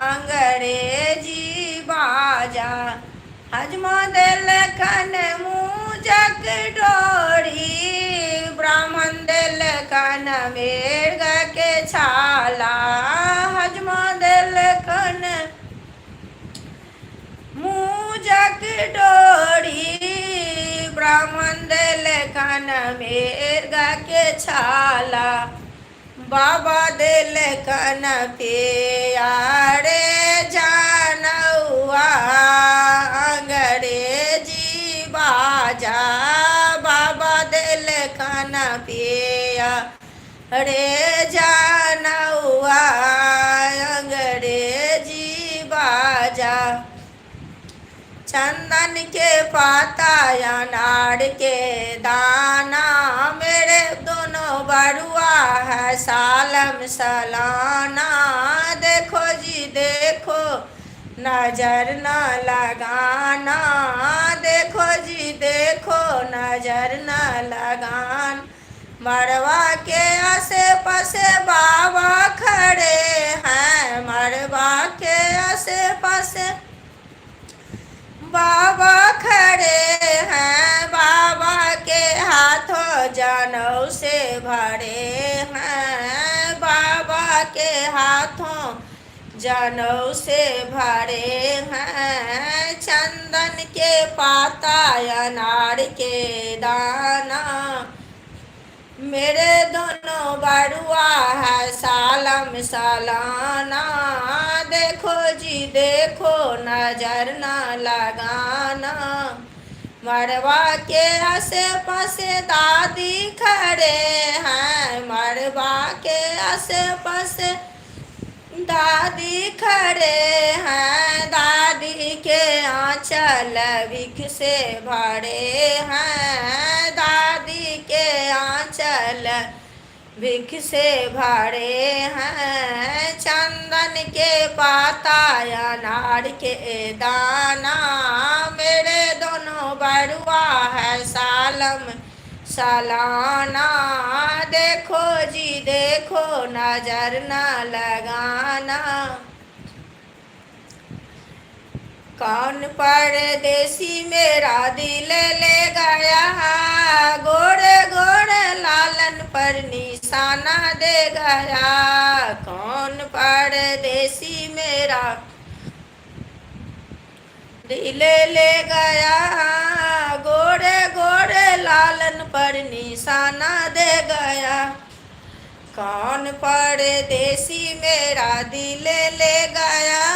अंग्रेजी बाजा। हजमा देलकन मूजक डोरी, ब्राह्मण देलकन कन मेघ के छाला, हजमा दिल कन मूजक डोरी, ब्राह्मण दिल कन मेघ के छाला, बाबा दिल कन प्यारे जानौआ, अंग्रेजी बाजा, बाबा दिल कन प्यारे जानौआ, अंग्रेजी बाजा। चंदन के पाता अनार के दाना, मेरे दोनों बरुआ है सालम सालाना, देखो जी देखो नजर न लगाना, देखो जी देखो नजर न लगान। मड़वा के आसे पासे बाबा खड़े हैं, मड़वा के आसे पासे बाबा खड़े हैं, बाबा के हाथों जनऊ से भरे हैं, बाबा के हाथों जनऊ से भरे हैं। चंदन के पाता अनार के दाना, मेरे दोनों बरुआ है सालम सालाना, देखो जी देखो नजर न लगाना। मड़वा के आसे पासे दादी खड़े हैं, मड़वा के आसे पासे दादी खड़े हैं, दादी के आंचल विख से भरे हैं, दादी के आंचल विख से भरे हैं। चंदन के पाता अनार के दाना, मेरे दोनों बरुआ है सालम सालाना, देखो जी देखो नजर न लगाना। कौन परदेसी मेरा दिल ले गया, गोरे गोरे लालन पर निशाना दे गया, कौन परदेसी मेरा दिल ले गया, गोरे गोरे लालन पर निशाना दे गया, कौन परदेसी मेरा दिल ले गया,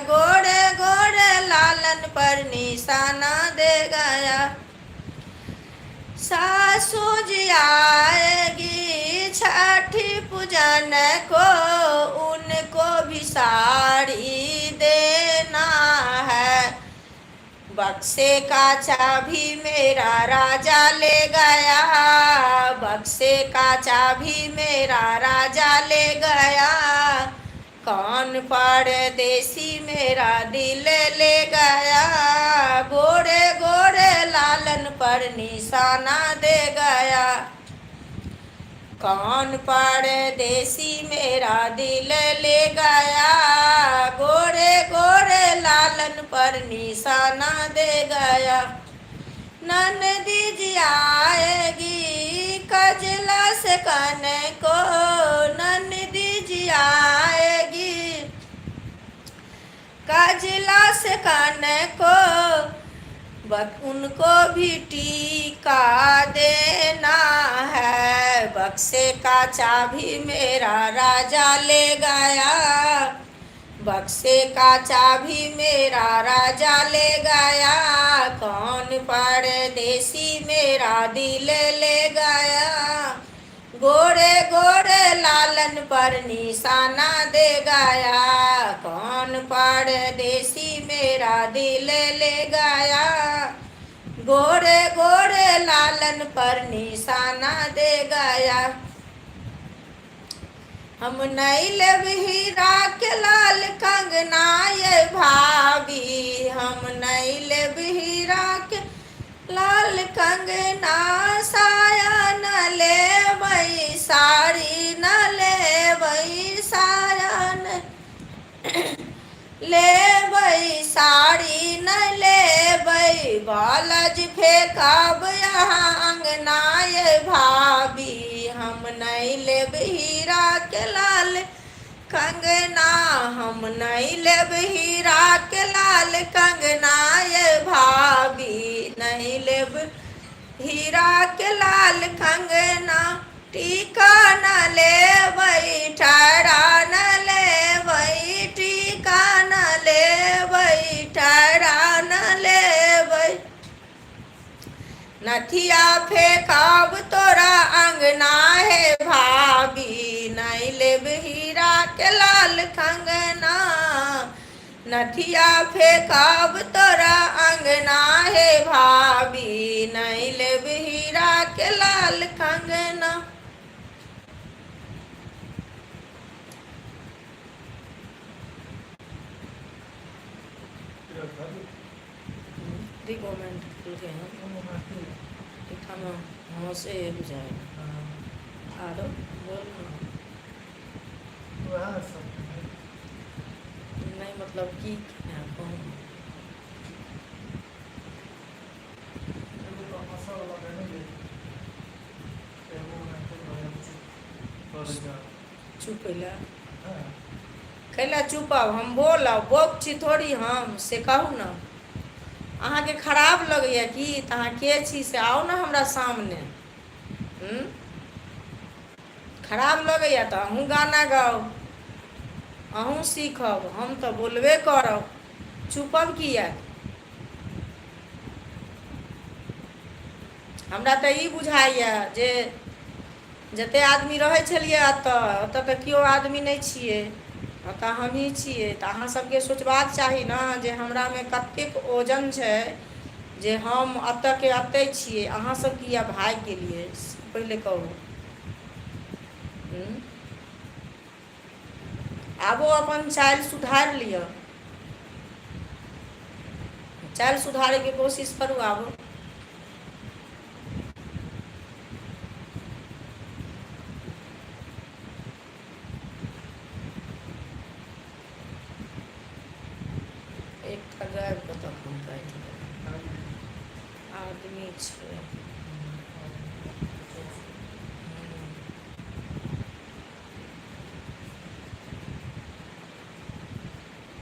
गोरे गोरे लालन पर निशाना दे गया। सासू जी आएगी छठी पूजन को, उनको भी साड़ी देना है, बक्से का चाबी मेरा राजा ले गया, बक्से का चाबी मेरा राजा ले गया, कौन परदेसी मेरा दिल ले गया, गोरे गोरे लालन पर निशाना दे गया, कौन परदेसी मेरा दिल ले गया, गोरे गोरे लालन पर निशाना दे गया। ननदी जी आएगी कजला से कने को, ननदी जी आएगी कजला से कने को, उनको भी टीका देना है, बक्से का चाबी मेरा राजा ले गया, बक्से का चाबी मेरा राजा ले गया, कौन परदेसी मेरा दिल ले गया, गोरे गोरे लालन पर निशाना दे गया, कौन परदेसी मेरा दिल ले गया, गोरे गोरे लालन पर निशाना दे गया। हम नहीं लेब हीरा के लाल कंगना ये भाभी, हम नहीं लेब हीरा के लाल कंगना, साया न लेबै साड़ी न लेबै, साया न लेबै साड़ी न लेबै, बालज फेंकब यहाँ अंगना ये भाभी, हम नहीं लेब हीरा के लाल कंगना, हम नहीं लेब हीरा के लाल कंगना ये भाभी, नहीं लेब हीरा के लाल कंगना, टीका न लेबै ठहरा न लेबै, टीका न लेबै ठहरा न लेबै, नथिया फेंकब तोरा अंगना हे भाभी, नहीं लेब हीरा के लाल कंगना, नथिया फेंकब तोरा अंगना हे भाभी, नहीं लेब हीरा के लाल कंगना। रिकमेंड करके हैं हम हाँ से बुझाएगा आरो बोल नहीं मतलब की कहूँ चुप कैला चुपब हम बोलब बोक छी थोड़ी हम से कहू ना, अहाँ के खराब लगैया कि तऽ अहाँ के छी से आओ ना हमरा सामने। खराब लगैया तऽ अहूँ गाना गाओ, अहूँ सीखब, हम तऽ बोलबे करब, चुपब किया। हमरा तऽ ई बुझाइया जे जते आदमी रहै छलियै ओतऽ तऽ केओ आदमी नहि छियै, ओतऽ हमही छियै, तऽ अहाँ सबके सोचबाक चाही ने जे हमरामे कतेक ओजन छै जे हम एतऽ के एतै छियै, अहाँ सब किया भागि गेलियै पहिले कहू। आबो अपन चालि सुधारि लिअ, चालि सुधारैके कोशिश करू आबो। एकटा गायब कऽ तखन काटि आदमी छै।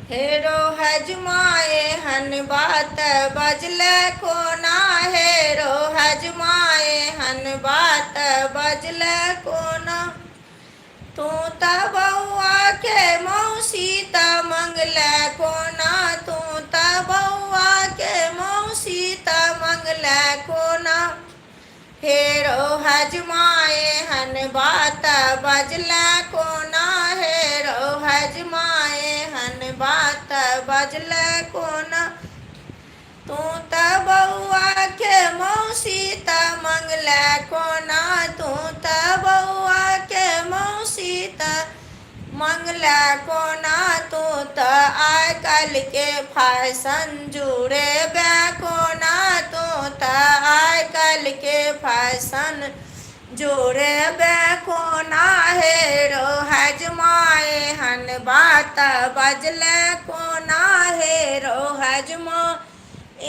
हेरो हजमाए हन बात बजले कोना, हेरो हजमाए हन बात बजले कोना, तू तऽ बौआ के मौसी तऽ मंगले कोना, तू तऽ बौआ के मौसी तऽ मंगले कोना, हेरो हजमाए हन बात बजले कोना, हेरो हजमाए हन बात बजले कोना, तू तऽ बौआ के मौसी तऽ मंगले कोना, तू तऽ बौआ के मौसी तऽ मंगले कोना, तू तऽ आइ काल्हि के फैशन जुड़ेबे कोना, तू तऽ आइ काल्हि के फैशन जुड़ेबे कोना, हेरो हजमाए हन बात बजले कोना, हेरो हजमा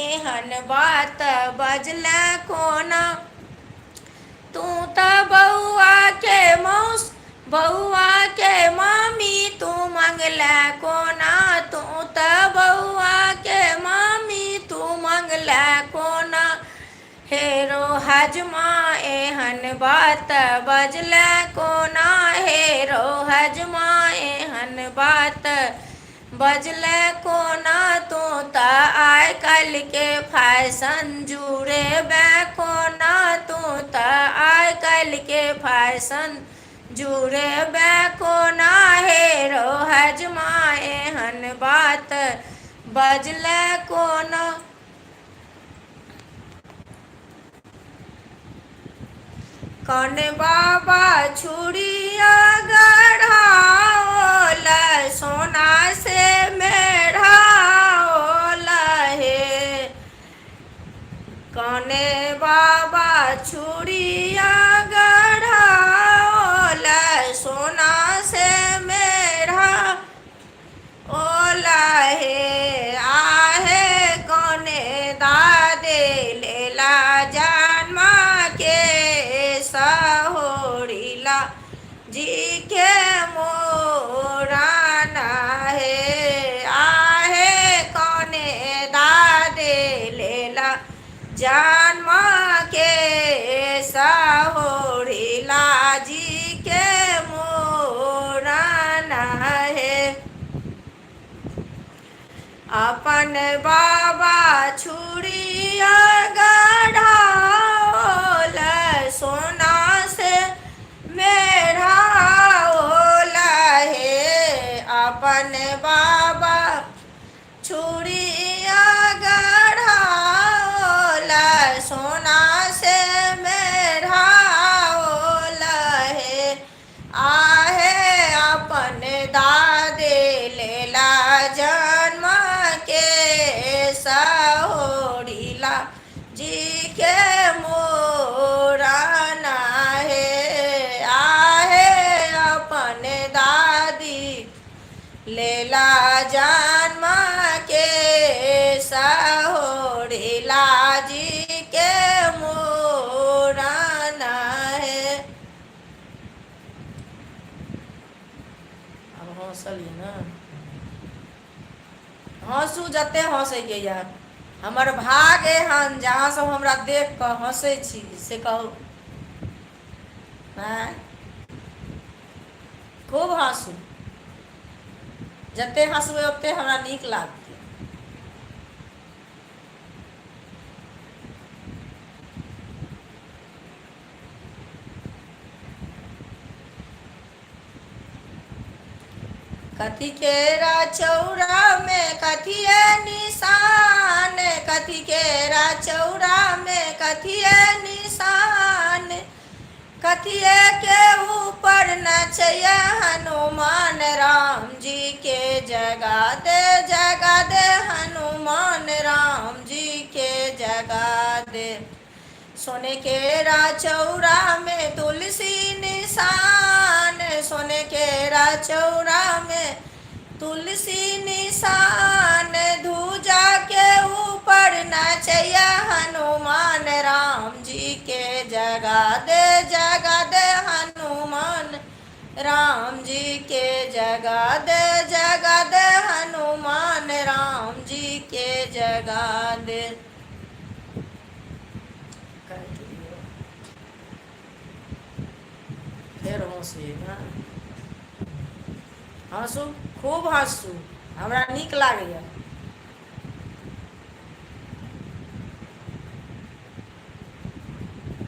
एहन बात बजले कोना, तू तऽ बौआ के मौस बौआ के मामी तू मंगले कोना, तू तऽ बौआ के मामी तू मंगले कोना, हेरो हजमा एहन बात बजले कोना, हेरो हजमा एहन बात बजले कोना, तू तऽ आइ काल्हि के फैशन जुड़ेबे कोना, तू तऽ आइ काल्हि के फैशन जुड़ेबे कोना, हेरो हजमा एहन बात बजले कोना। कौन बाबा छुड़िया गढ़ाओल सोना से मेढ़ाओल हे, कौन बाबा छुड़िया गढ़ाओल सोना से मेढ़ाओल हे, आहे कौन दादे लेला जन्मा के सहोरी जन्म के सहोरी लाजी के मोरन है। अपन बाबा छुरिया गढ़ाओल सोना से मेढ़ाओल है। अपन बाबा छुरिया गढ़ाओल सोना से मेढ़ाओल है। आहे अपन दादे लेला जन्म के सहोरीला जी के मोरन है। आहे अपन दादी लेला जन्म के सहोरीला जी के मोरन है। अब हंसलिए ना, हंसू जते हंसैके यऽ हमर भाग एहन जहाँ सब हमरा देख कऽ हंसै छी से कहू। आँय खूब हंसू, जते हंसबै ओते हमरा नीक लागतै। कथी केरा चौरा में कथिए निशान, कथी केरा चौरा में कथिए निशान, कथिए के ऊपर नचैया हनुमान राम जी के जगा दे हनुमान राम जी के जगा दे। सोने केरा चौरा में तुलसी निशान, सोने केरा चौरा में तुलसी निशान, धूजा के ऊपर नचैया हनुमान राम जी के जगा दे हनुमान राम जी के जगा दे हनुमान राम जी के जगा दे। फेर हंसी ना, हंसू खूब हंसू, हमरा नीक लागैए।